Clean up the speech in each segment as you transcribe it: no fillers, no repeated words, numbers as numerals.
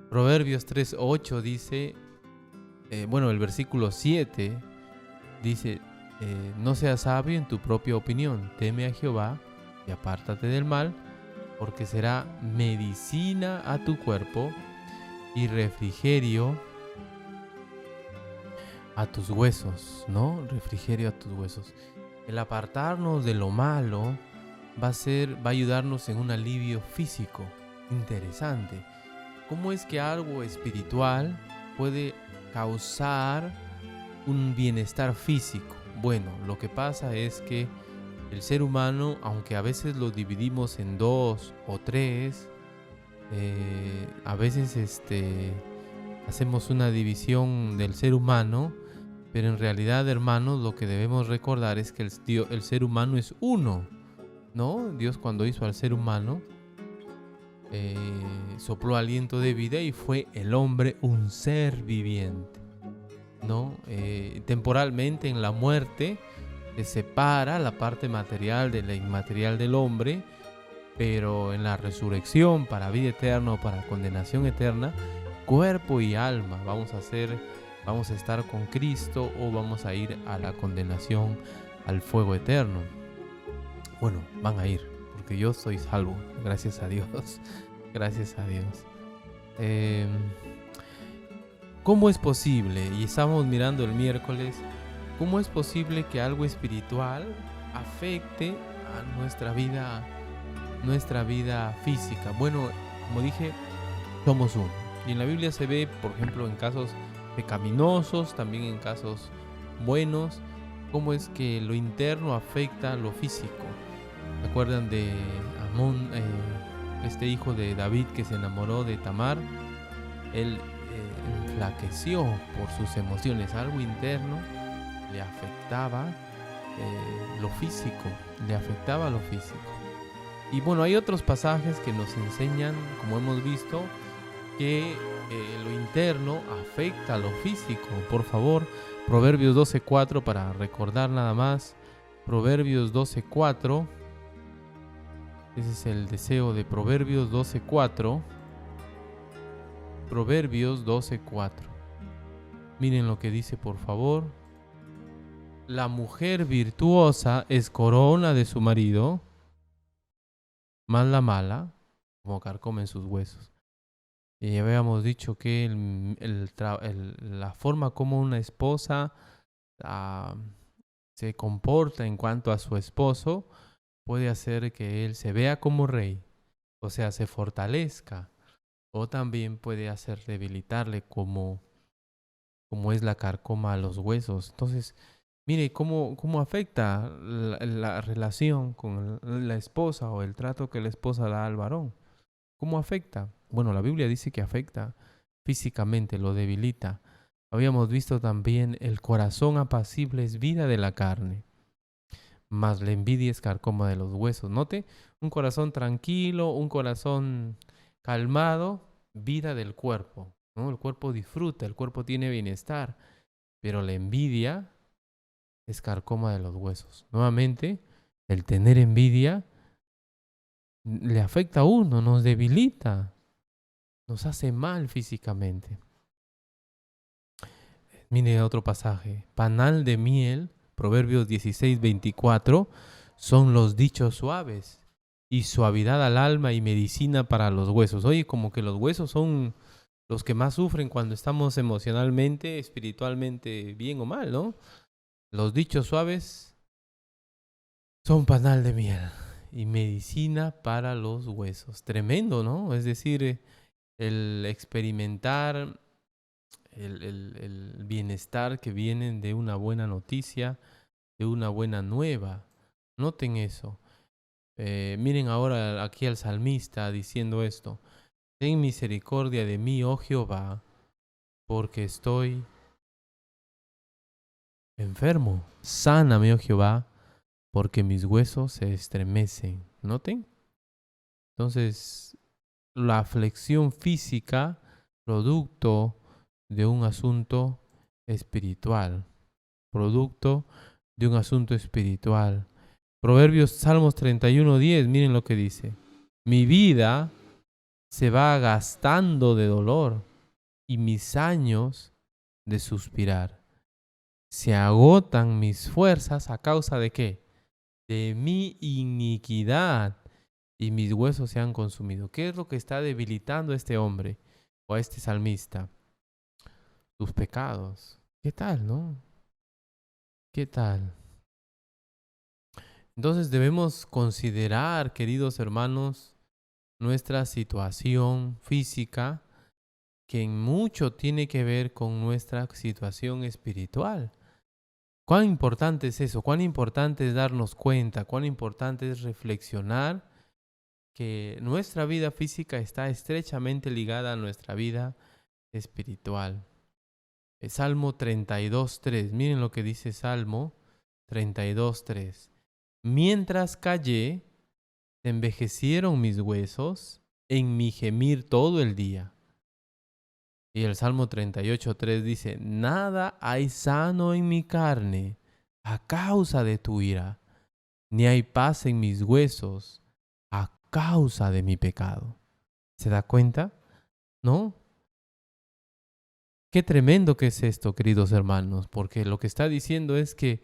Proverbios 3:8 dice, el versículo 7 dice, no seas sabio en tu propia opinión, teme a Jehová y apártate del mal, porque será medicina a tu cuerpo y refrigerio a tus huesos, ¿no? Refrigerio a tus huesos. El apartarnos de lo malo va a ayudarnos en un alivio físico. Interesante. ¿Cómo es que algo espiritual puede causar un bienestar físico? Bueno, lo que pasa es que el ser humano, aunque a veces lo dividimos en dos o tres, a veces hacemos una división del ser humano, pero en realidad, hermanos, lo que debemos recordar es que el ser humano es uno, ¿no? Dios, cuando hizo al ser humano, sopló aliento de vida y fue el hombre un ser viviente, ¿no? Temporalmente, en la muerte se separa la parte material de la inmaterial del hombre, pero en la resurrección, para vida eterna o para condenación eterna, cuerpo y alma vamos a estar con Cristo o vamos a ir a la condenación, al fuego eterno. Bueno, van a ir, porque yo soy salvo, gracias a Dios. Gracias a Dios. ¿Cómo es posible? Y estamos mirando el miércoles, ¿cómo es posible que algo espiritual afecte a nuestra vida física? Bueno, como dije, somos uno. Y en la Biblia se ve, por ejemplo, en casos pecaminosos, también en casos buenos, cómo es que lo interno afecta a lo físico. ¿Se acuerdan de Amón, este hijo de David que se enamoró de Tamar? Él enflaqueció por sus emociones, algo interno le afectaba lo físico, Y bueno, hay otros pasajes que nos enseñan, como hemos visto, que lo interno afecta a lo físico. Por favor, Proverbios 12:4 para recordar nada más. Proverbios 12:4. Ese es el deseo de Proverbios 12:4. Proverbios 12:4. Miren lo que dice, por favor. La mujer virtuosa es corona de su marido, mas la mala como carcome en sus huesos. Y ya habíamos dicho que la forma como una esposa se comporta en cuanto a su esposo puede hacer que él se vea como rey, o sea, se fortalezca, o también puede hacer debilitarle como es la carcoma a los huesos. Entonces, mire cómo afecta la relación con la esposa o el trato que la esposa da al varón. ¿Cómo afecta? Bueno, la Biblia dice que afecta físicamente, lo debilita. Habíamos visto también el corazón apacible es vida de la carne, mas la envidia es carcoma de los huesos. Note, un corazón tranquilo, un corazón calmado, vida del cuerpo, ¿no? El cuerpo disfruta, el cuerpo tiene bienestar, pero la envidia es carcoma de los huesos. Nuevamente, el tener envidia le afecta a uno, nos debilita, nos hace mal físicamente. Mire otro pasaje. Panal de miel, Proverbios 16:24, son los dichos suaves y suavidad al alma y medicina para los huesos. Oye, como que los huesos son los que más sufren cuando estamos emocionalmente, espiritualmente bien o mal, ¿no? Los dichos suaves son panal de miel y medicina para los huesos. Tremendo, ¿no? Es decir, el experimentar el bienestar que viene de una buena noticia, de una buena nueva. Noten eso. Miren ahora aquí al salmista diciendo esto. Ten misericordia de mí, oh Jehová, porque estoy enfermo. Sáname, oh Jehová, porque mis huesos se estremecen. ¿Noten? Entonces, la aflicción física, producto de un asunto espiritual. Proverbios, Salmos 31:10, miren lo que dice. Mi vida se va gastando de dolor y mis años de suspirar. Se agotan mis fuerzas a causa de ¿qué? De mi iniquidad y mis huesos se han consumido. ¿Qué es lo que está debilitando a este hombre o a este salmista? Sus pecados. ¿Qué tal, no? ¿Qué tal? Entonces debemos considerar, queridos hermanos, nuestra situación física, que en mucho tiene que ver con nuestra situación espiritual. ¿Cuán importante es eso? ¿Cuán importante es darnos cuenta? ¿Cuán importante es reflexionar que nuestra vida física está estrechamente ligada a nuestra vida espiritual? El Salmo 32:3. Miren lo que dice Salmo 32:3. Mientras callé, se envejecieron mis huesos en mi gemir todo el día. Y el Salmo 38:3 dice, nada hay sano en mi carne a causa de tu ira, ni hay paz en mis huesos a causa de mi pecado. ¿Se da cuenta? ¿No? Qué tremendo que es esto, queridos hermanos, porque lo que está diciendo es que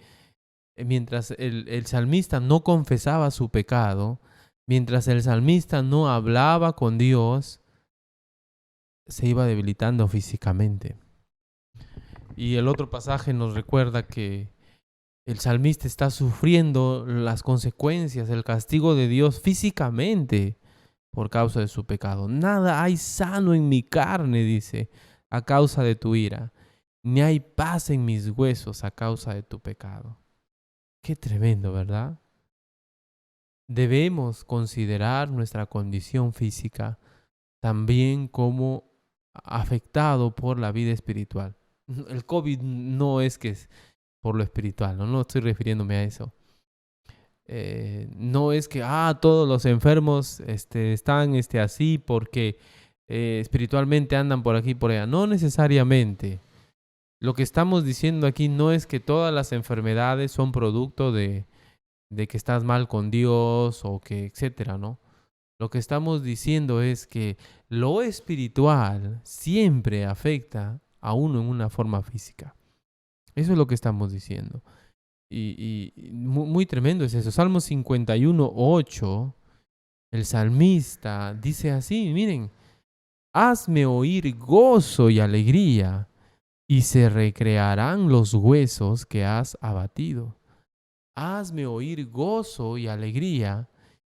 mientras el salmista no confesaba su pecado, mientras el salmista no hablaba con Dios, se iba debilitando físicamente. Y el otro pasaje nos recuerda que el salmista está sufriendo las consecuencias, el castigo de Dios físicamente por causa de su pecado. Nada hay sano en mi carne, dice, a causa de tu ira, ni hay paz en mis huesos a causa de tu pecado. Qué tremendo, ¿verdad? Debemos considerar nuestra condición física también como afectado por la vida espiritual. El COVID no es que es por lo espiritual, no estoy refiriéndome a eso. No es que todos los enfermos están así porque espiritualmente andan por aquí y por allá. No necesariamente. Lo que estamos diciendo aquí no es que todas las enfermedades son producto de que estás mal con Dios o que etcétera, ¿no? Lo que estamos diciendo es que lo espiritual siempre afecta a uno en una forma física. Eso es lo que estamos diciendo. Y muy, muy tremendo es eso. Salmo 51:8, el salmista dice así, miren, hazme oír gozo y alegría, y se recrearán los huesos que has abatido. Hazme oír gozo y alegría,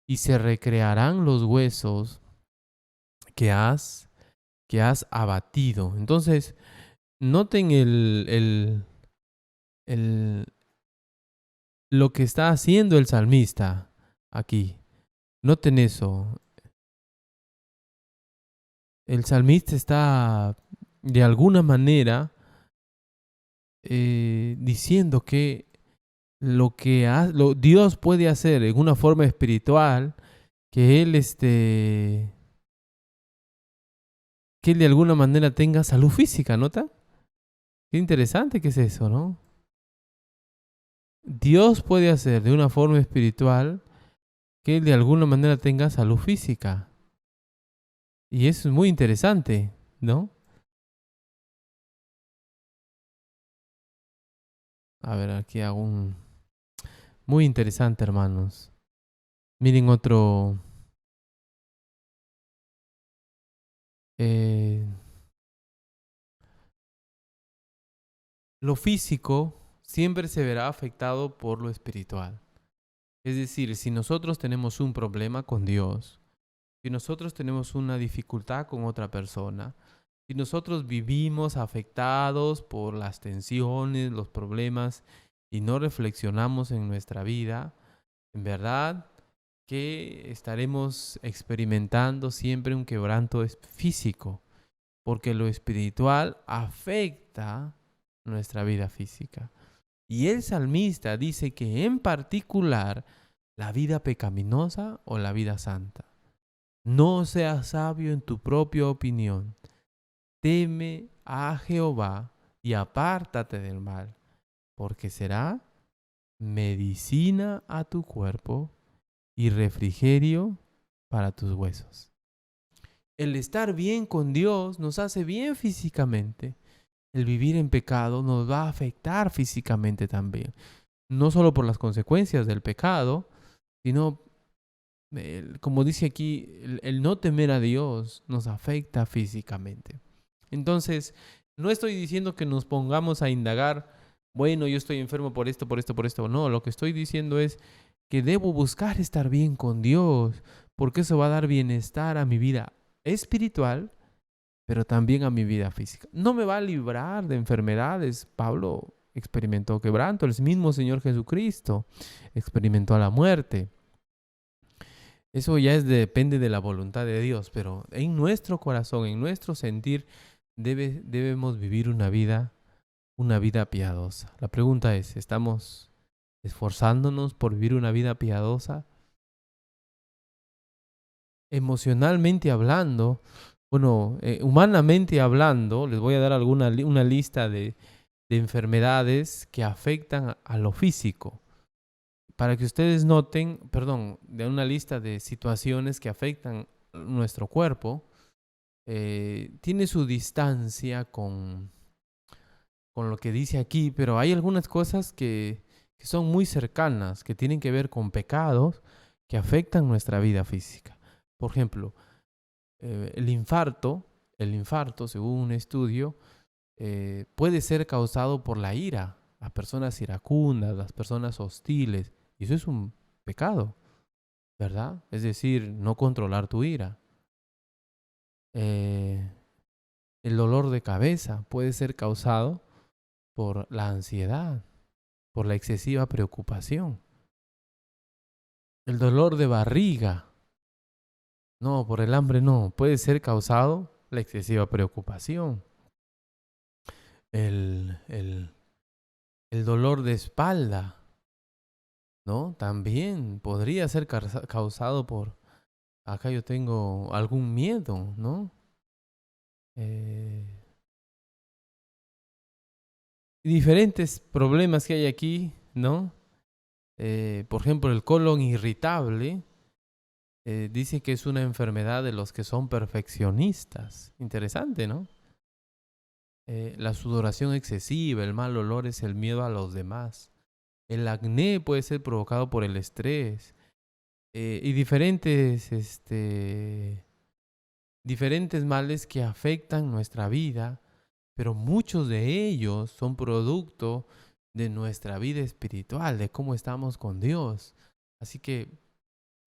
y se recrearán los huesos que has abatido. Entonces, noten el, lo que está haciendo el salmista aquí. Noten eso. El salmista está de alguna manera diciendo que Dios puede hacer en una forma espiritual, que él que él de alguna manera tenga salud física, ¿nota? Qué interesante que es eso, ¿no? Dios puede hacer de una forma espiritual que él de alguna manera tenga salud física. Y eso es muy interesante, ¿no? A ver, aquí hago un... Muy interesante, hermanos. Miren otro... lo físico siempre se verá afectado por lo espiritual. Es decir, si nosotros tenemos un problema con Dios, si nosotros tenemos una dificultad con otra persona, si nosotros vivimos afectados por las tensiones, los problemas y no reflexionamos en nuestra vida, en verdad que estaremos experimentando siempre un quebranto físico, porque lo espiritual afecta nuestra vida física. Y el salmista dice que en particular la vida pecaminosa o la vida santa. No seas sabio en tu propia opinión. Teme a Jehová y apártate del mal, porque será medicina a tu cuerpo y refrigerio para tus huesos. el estar bien con Dios nos hace bien físicamente. El vivir en pecado nos va a afectar físicamente también. No solo por las consecuencias del pecado, sino, como dice aquí, el no temer a Dios nos afecta físicamente. Entonces, no estoy diciendo que nos pongamos a indagar, bueno, yo estoy enfermo por esto, por esto, por esto. No, lo que estoy diciendo es que debo buscar estar bien con Dios, porque eso va a dar bienestar a mi vida espiritual, pero también a mi vida física. No me va a librar de enfermedades. Pablo experimentó quebranto, el mismo Señor Jesucristo experimentó la muerte. Eso ya depende de la voluntad de Dios, pero en nuestro corazón, en nuestro sentir, debemos vivir una vida piadosa. La pregunta es, ¿estamos esforzándonos por vivir una vida piadosa? Emocionalmente hablando, bueno, humanamente hablando, les voy a dar una lista de enfermedades que afectan a lo físico. Para que ustedes noten, de una lista de situaciones que afectan nuestro cuerpo, tiene su distancia con lo que dice aquí, pero hay algunas cosas que son muy cercanas, que tienen que ver con pecados que afectan nuestra vida física. Por ejemplo, el infarto, según un estudio, puede ser causado por la ira, las personas iracundas, las personas hostiles, y eso es un pecado, ¿verdad? Es decir, no controlar tu ira. El dolor de cabeza puede ser causado por la ansiedad, por la excesiva preocupación. El dolor de barriga, no, por el hambre no, puede ser causado la excesiva preocupación. El dolor de espalda, ¿no? También podría ser causado por, acá yo tengo algún miedo, ¿no? Diferentes problemas que hay aquí, ¿no? Por ejemplo, el colon irritable, dice que es una enfermedad de los que son perfeccionistas. Interesante, ¿no? La sudoración excesiva, el mal olor es el miedo a los demás. El acné puede ser provocado por el estrés. Y diferentes males que afectan nuestra vida, pero muchos de ellos son producto de nuestra vida espiritual, de cómo estamos con Dios. Así que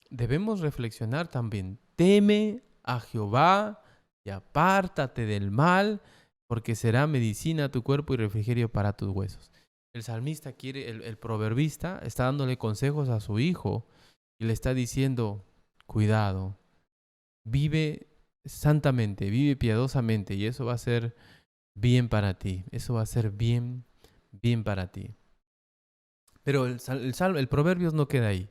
debemos reflexionar también. Teme a Jehová y apártate del mal, porque será medicina a tu cuerpo y refrigerio para tus huesos. El salmista el proverbista está dándole consejos a su hijo y le está diciendo, cuidado, vive santamente, vive piadosamente, y eso va a ser bien para ti. Eso va a ser bien para ti. Pero el Proverbios no queda ahí.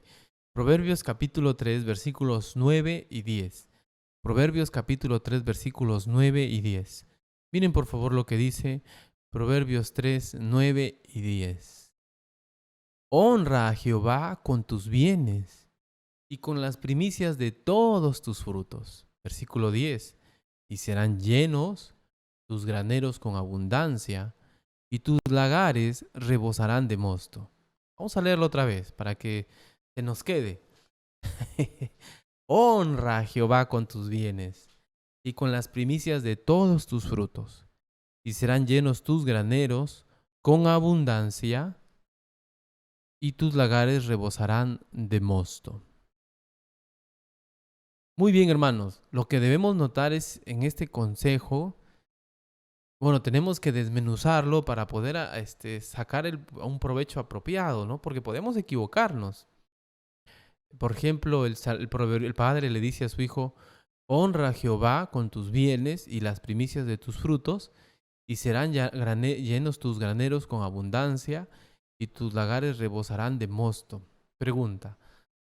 Proverbios capítulo 3, versículos 9 y 10. Proverbios capítulo 3, versículos 9 y 10. Miren por favor lo que dice Proverbios 3, 9 y 10. Honra a Jehová con tus bienes y con las primicias de todos tus frutos. Versículo 10. Y serán llenos tus graneros con abundancia y tus lagares rebosarán de mosto. Vamos a leerlo otra vez para que se nos quede. Honra a Jehová con tus bienes y con las primicias de todos tus frutos, y serán llenos tus graneros con abundancia, y tus lagares rebosarán de mosto. Muy bien, hermanos, lo que debemos notar es en este consejo, bueno, tenemos que desmenuzarlo para poder sacar un provecho apropiado, ¿no? Porque podemos equivocarnos. Por ejemplo, el padre le dice a su hijo, honra a Jehová con tus bienes y las primicias de tus frutos, y serán llenos tus graneros con abundancia, y tus lagares rebosarán de mosto. Pregunta,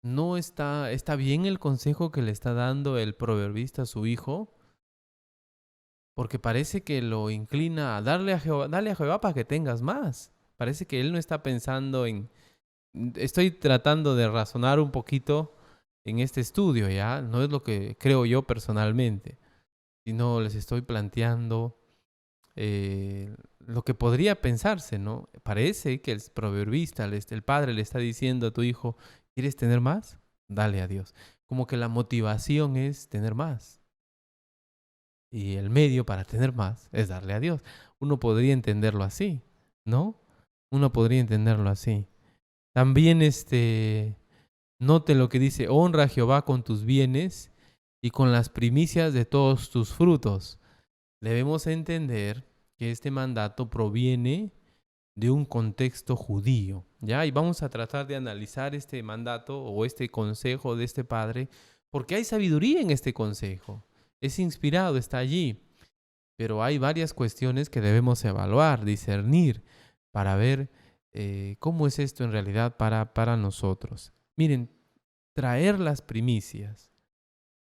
¿no está bien el consejo que le está dando el proverbista a su hijo? Porque parece que lo inclina a dale a Jehová para que tengas más. Parece que él no está pensando en... Estoy tratando de razonar un poquito en este estudio, ¿ya? No es lo que creo yo personalmente. sino les estoy planteando lo que podría pensarse, ¿no? Parece que el proverbista, el padre le está diciendo a tu hijo, ¿quieres tener más? Dale a Dios. Como que la motivación es tener más. Y el medio para tener más es darle a Dios. Uno podría entenderlo así, ¿no? Uno podría entenderlo así. También note lo que dice, honra a Jehová con tus bienes y con las primicias de todos tus frutos. Debemos entender que este mandato proviene de un contexto judío, ¿ya? Y vamos a tratar de analizar este mandato o este consejo de este padre, porque hay sabiduría en este consejo. Es inspirado, está allí, pero hay varias cuestiones que debemos evaluar, discernir, para ver cómo es esto en realidad para nosotros. Miren, traer las primicias.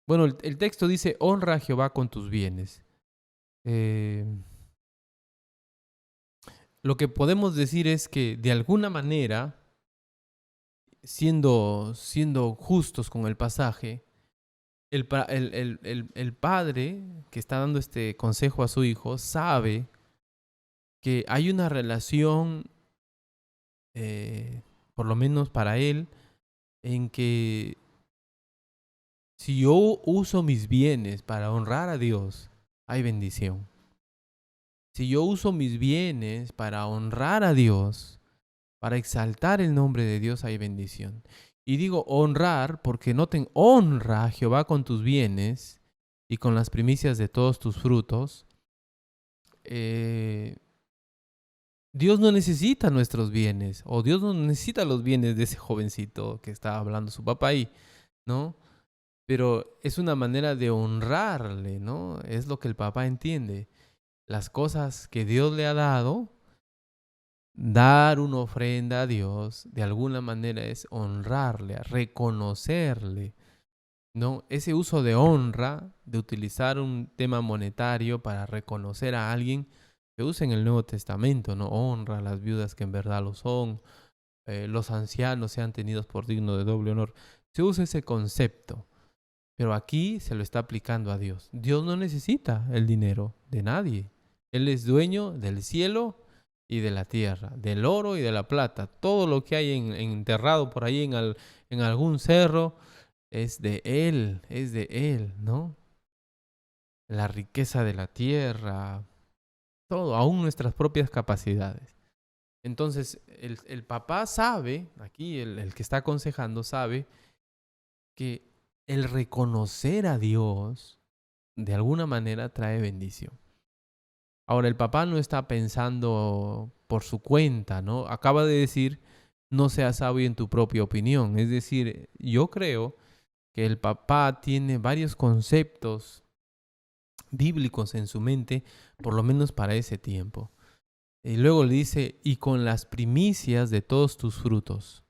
Bueno, el texto dice, honra a Jehová con tus bienes. Lo que podemos decir es que de alguna manera, siendo justos con el pasaje, el padre que está dando este consejo a su hijo sabe que hay una relación, por lo menos para él, en que si yo uso mis bienes para honrar a Dios, hay bendición. Si yo uso mis bienes para honrar a Dios, para exaltar el nombre de Dios, hay bendición. Y digo honrar porque noten, honra a Jehová con tus bienes y con las primicias de todos tus frutos. Dios no necesita nuestros bienes, o Dios no necesita los bienes de ese jovencito que estaba hablando su papá ahí, ¿no? Pero es una manera de honrarle, ¿no? Es lo que el papá entiende. Las cosas que Dios le ha dado, dar una ofrenda a Dios, de alguna manera es honrarle, reconocerle, ¿no? Ese uso de honra, de utilizar un tema monetario para reconocer a alguien, se usa en el Nuevo Testamento, ¿no? Honra a las viudas que en verdad lo son, los ancianos sean tenidos por digno de doble honor. Se usa ese concepto, pero aquí se lo está aplicando a Dios. Dios no necesita el dinero de nadie. Él es dueño del cielo y de la tierra, del oro y de la plata. Todo lo que hay enterrado por ahí en algún cerro es de Él, ¿no? La riqueza de la tierra, todo, aún nuestras propias capacidades. Entonces, el papá sabe, aquí el que está aconsejando sabe que el reconocer a Dios de alguna manera trae bendición. Ahora, el papá no está pensando por su cuenta, ¿no? Acaba de decir, no seas sabio en tu propia opinión. Es decir, yo creo que el papá tiene varios conceptos bíblicos en su mente, por lo menos para ese tiempo. Y luego le dice, y con las primicias de todos tus frutos,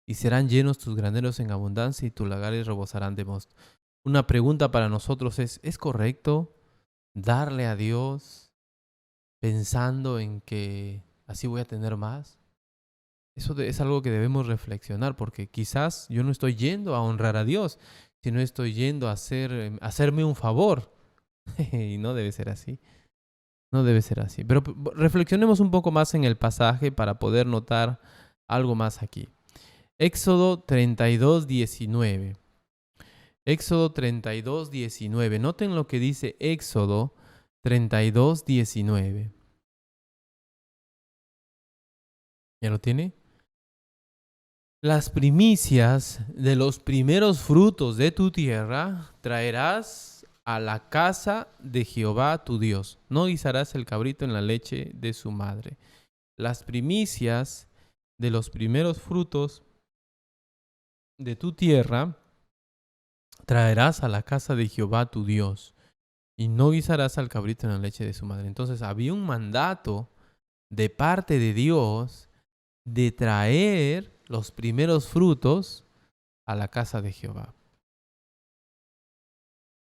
y serán llenos tus graneros en abundancia y tus lagares rebosarán de mosto. Una pregunta para nosotros ¿es correcto darle a Dios pensando en que así voy a tener más? Eso es algo que debemos reflexionar, porque quizás yo no estoy yendo a honrar a Dios, sino estoy yendo a hacerme un favor. Y no debe ser así. No debe ser así. Pero reflexionemos un poco más en el pasaje para poder notar algo más aquí. Éxodo 32, 19. Éxodo 32, 19. Noten lo que dice Éxodo 32, 19. ¿Ya lo tiene? Las primicias de los primeros frutos de tu tierra traerás a la casa de Jehová tu Dios. No guisarás el cabrito en la leche de su madre. Las primicias de los primeros frutos de tu tierra traerás a la casa de Jehová tu Dios. Y no guisarás al cabrito en la leche de su madre. Entonces había un mandato de parte de Dios de traer los primeros frutos a la casa de Jehová.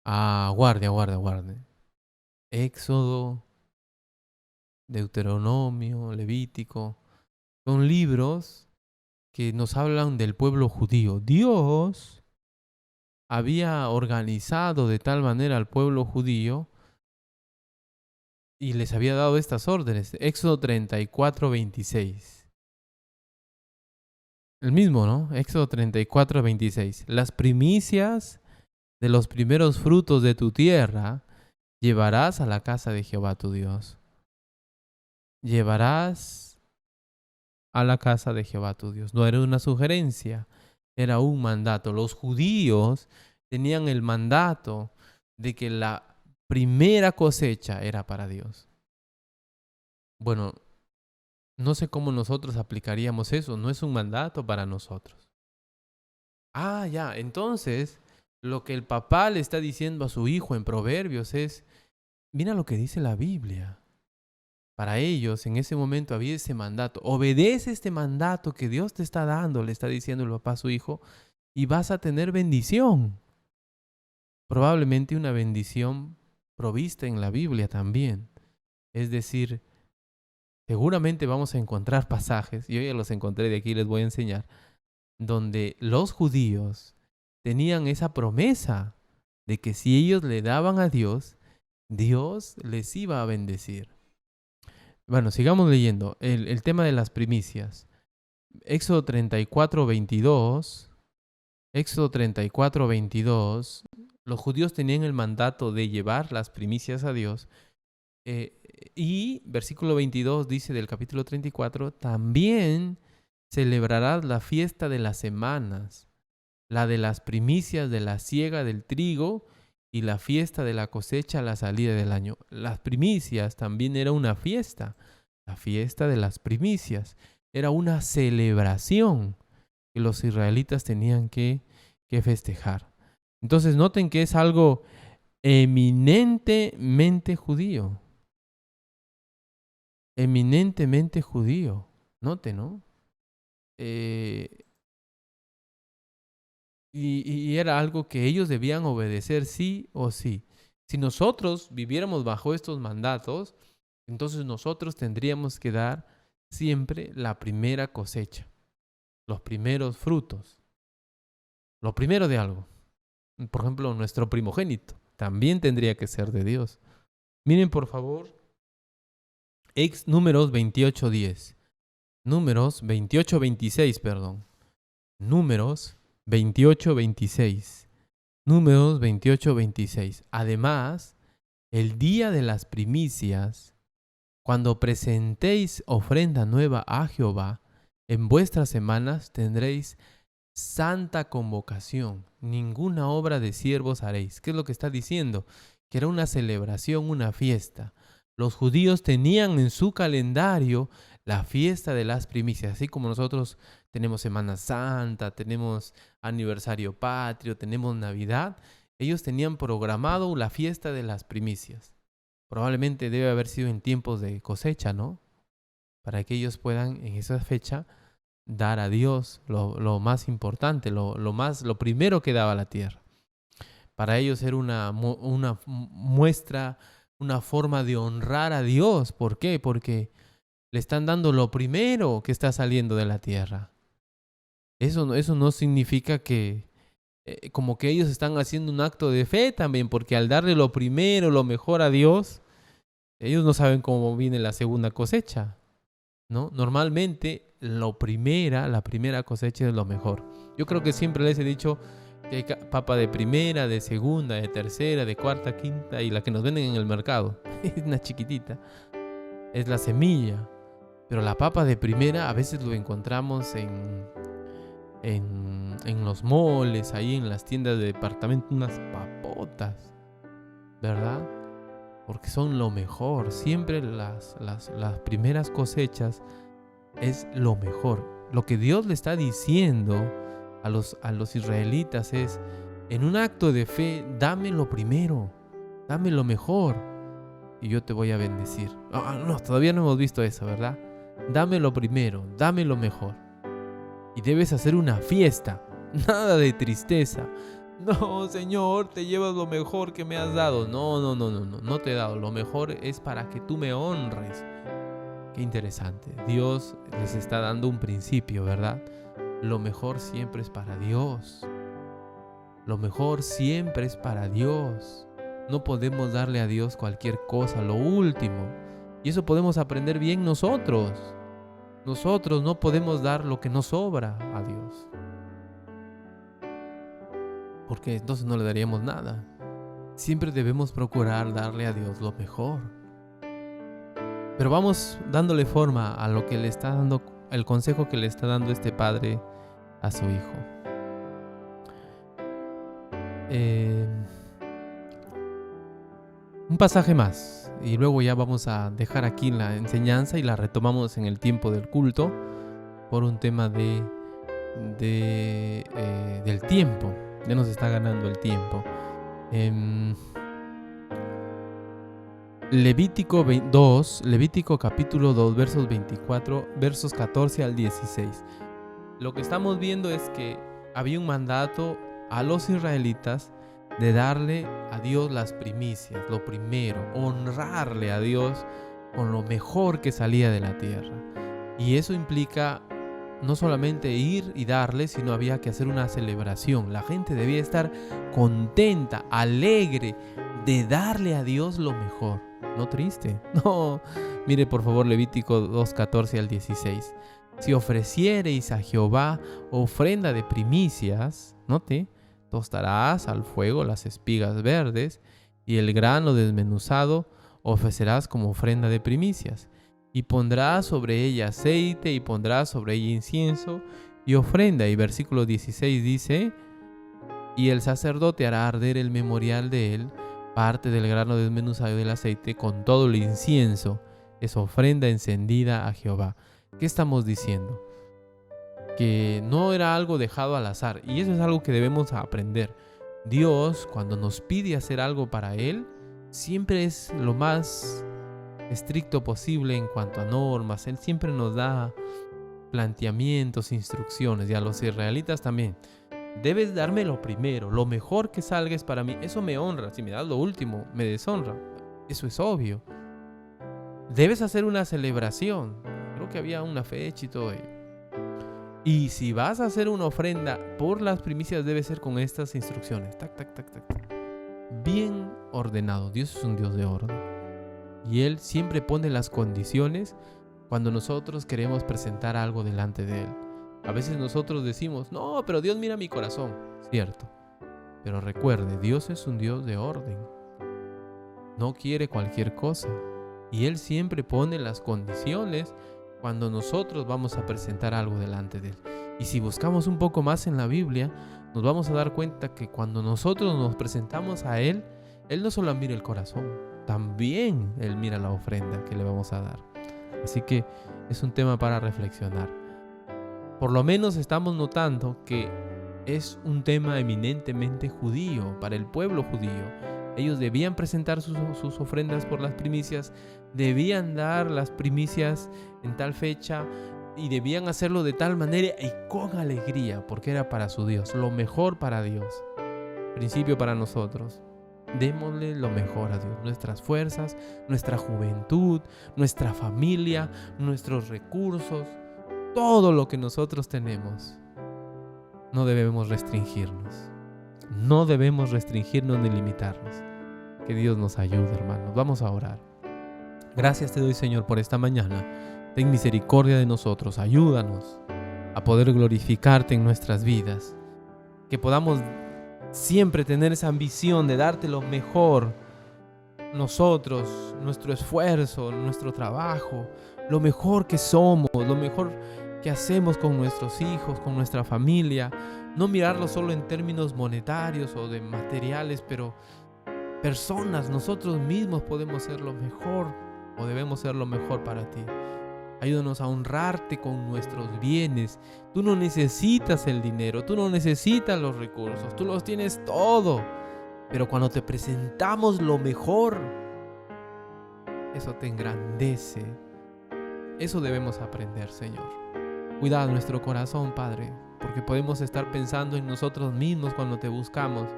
Guardia. Éxodo, Deuteronomio, Levítico, son libros que nos hablan del pueblo judío. Dios había organizado de tal manera al pueblo judío y les había dado estas órdenes. Éxodo 34:26. El mismo, ¿no? Éxodo 34:26. Las primicias de los primeros frutos de tu tierra llevarás a la casa de Jehová tu Dios. Llevarás a la casa de Jehová tu Dios. No era una sugerencia, era un mandato. Los judíos tenían el mandato de que la primera cosecha era para Dios. Bueno, no sé cómo nosotros aplicaríamos eso. No es un mandato para nosotros. Ah, ya. Entonces, lo que el papá le está diciendo a su hijo en Proverbios es, mira lo que dice la Biblia. Para ellos, en ese momento había ese mandato. Obedece este mandato que Dios te está dando, le está diciendo el papá a su hijo, y vas a tener bendición. Probablemente una bendición provista en la Biblia también. Es decir, seguramente vamos a encontrar pasajes, yo ya los encontré, de aquí les voy a enseñar, donde los judíos tenían esa promesa de que si ellos le daban a Dios, Dios les iba a bendecir. Bueno, sigamos leyendo el tema de las primicias. Éxodo 34:22. Éxodo 34:22. Los judíos tenían el mandato de llevar las primicias a Dios. Y versículo 22 dice del capítulo 34, también celebrarás la fiesta de las semanas, la de las primicias de la siega del trigo y la fiesta de la cosecha a la salida del año. Las primicias también era una fiesta. La fiesta de las primicias era una celebración que los israelitas tenían que festejar. Entonces noten que es algo eminentemente judío. Eminentemente judío. Noten, ¿no? Y era algo que ellos debían obedecer sí o sí. Si nosotros viviéramos bajo estos mandatos, entonces nosotros tendríamos que dar siempre la primera cosecha, los primeros frutos, lo primero de algo. Por ejemplo, nuestro primogénito también tendría que ser de Dios. Miren, por favor, Números 28:10. Números 28:26, perdón. Números 28:26. Números 28:26. Además, el día de las primicias, cuando presentéis ofrenda nueva a Jehová, en vuestras semanas tendréis santa convocación. Ninguna obra de siervos haréis. ¿Qué es lo que está diciendo? Que era una celebración, una fiesta. Los judíos tenían en su calendario la fiesta de las primicias, así como nosotros tenemos Semana Santa, tenemos aniversario patrio, tenemos Navidad. Ellos tenían programado la fiesta de las primicias. Probablemente debe haber sido en tiempos de cosecha, ¿no? Para que ellos puedan en esa fecha dar a Dios lo más importante, lo primero que daba la tierra. Para ellos era una muestra, una forma de honrar a Dios. ¿Por qué? Porque le están dando lo primero que está saliendo de la tierra. Eso no significa que como que ellos están haciendo un acto de fe también, porque al darle lo primero, lo mejor a Dios, ellos no saben cómo viene la segunda cosecha, ¿no? Normalmente la primera cosecha es lo mejor. Yo creo que siempre les he dicho que hay papa de primera, de segunda, de tercera, de cuarta, quinta y la que nos venden en el mercado. Es una chiquitita. Es la semilla. Pero la papa de primera a veces lo encontramos en los moles, ahí en las tiendas de departamento, unas papotas, ¿verdad? Porque son lo mejor. Siempre las primeras cosechas es lo mejor. Lo que Dios le está diciendo a los israelitas es, en un acto de fe, dame lo primero, dame lo mejor y yo te voy a bendecir. No, todavía no hemos visto eso, ¿verdad? Dame lo primero, dame lo mejor. Y debes hacer una fiesta, nada de tristeza. No, Señor, te llevas lo mejor que me has dado. No te he dado. Lo mejor es para que tú me honres. Qué interesante. Dios les está dando un principio, ¿verdad? Lo mejor siempre es para Dios. Lo mejor siempre es para Dios. No podemos darle a Dios cualquier cosa, lo último. Y eso podemos aprender bien nosotros. Nosotros no podemos dar lo que nos sobra a Dios, porque entonces no le daríamos nada. Siempre debemos procurar darle a Dios lo mejor. Pero vamos dándole forma a lo que le está dando, el consejo que le está dando este padre a su hijo. Un pasaje más y luego ya vamos a dejar aquí la enseñanza y la retomamos en el tiempo del culto por un tema del tiempo. Ya nos está ganando el tiempo. Levítico capítulo 2, versos 24, versos 14 al 16. Lo que estamos viendo es que había un mandato a los israelitas de darle a Dios las primicias, lo primero, honrarle a Dios con lo mejor que salía de la tierra. Y eso implica no solamente ir y darle, sino había que hacer una celebración. La gente debía estar contenta, alegre de darle a Dios lo mejor, no triste. No, mire por favor Levítico 2, 14 al 16. Si ofreciereis a Jehová ofrenda de primicias, note, tostarás al fuego las espigas verdes y el grano desmenuzado ofrecerás como ofrenda de primicias. Y pondrás sobre ella aceite y pondrás sobre ella incienso y ofrenda. Y versículo 16 dice: y el sacerdote hará arder el memorial de él, parte del grano desmenuzado y del aceite, con todo el incienso. Es ofrenda encendida a Jehová. ¿Qué estamos diciendo? Que no era algo dejado al azar, y eso es algo que debemos aprender. Dios, cuando nos pide hacer algo para Él, siempre es lo más estricto posible en cuanto a normas. Él siempre nos da planteamientos, instrucciones, y a los israelitas también. Debes darme lo primero, lo mejor que salga es para mí. Eso me honra. Si me das lo último, me deshonra. Eso es obvio. Debes hacer una celebración. Creo que había una fecha y todo ello. Y si vas a hacer una ofrenda por las primicias, debe ser con estas instrucciones. Tac, tac, tac, tac, tac. Bien ordenado. Dios es un Dios de orden. Y Él siempre pone las condiciones cuando nosotros queremos presentar algo delante de Él. A veces nosotros decimos, no, pero Dios mira mi corazón. Cierto. Pero recuerde, Dios es un Dios de orden. No quiere cualquier cosa. Y Él siempre pone las condiciones cuando nosotros vamos a presentar algo delante de Él. Y si buscamos un poco más en la Biblia, nos vamos a dar cuenta que cuando nosotros nos presentamos a Él, Él no solo mira el corazón, también Él mira la ofrenda que le vamos a dar. Así que es un tema para reflexionar. Por lo menos estamos notando que es un tema eminentemente judío, para el pueblo judío. Ellos debían presentar sus ofrendas por las primicias, debían dar las primicias en tal fecha y debían hacerlo de tal manera y con alegría, porque era para su Dios, lo mejor para Dios. Principio para nosotros: démosle lo mejor a Dios, nuestras fuerzas, nuestra juventud, nuestra familia, nuestros recursos, todo lo que nosotros tenemos. No debemos restringirnos. No debemos restringirnos ni limitarnos. Que Dios nos ayude, hermanos. Vamos a orar. Gracias te doy, Señor, por esta mañana. Ten misericordia de nosotros. Ayúdanos a poder glorificarte en nuestras vidas. Que podamos siempre tener esa ambición de darte lo mejor. Nosotros, nuestro esfuerzo, nuestro trabajo, lo mejor que somos, lo mejor que hacemos con nuestros hijos, con nuestra familia. No mirarlo solo en términos monetarios o de materiales, pero personas, nosotros mismos podemos ser lo mejor o debemos ser lo mejor para ti. Ayúdanos a honrarte con nuestros bienes. Tú no necesitas el dinero, tú no necesitas los recursos, tú los tienes todo. Pero cuando te presentamos lo mejor, eso te engrandece. Eso debemos aprender, Señor. Cuida nuestro corazón, Padre, porque podemos estar pensando en nosotros mismos cuando te buscamos.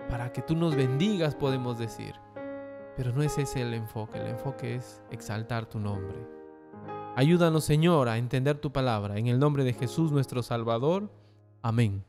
Para que tú nos bendigas, podemos decir. Pero no es ese el enfoque es exaltar tu nombre. Ayúdanos, Señor, a entender tu palabra. En el nombre de Jesús, nuestro Salvador. Amén.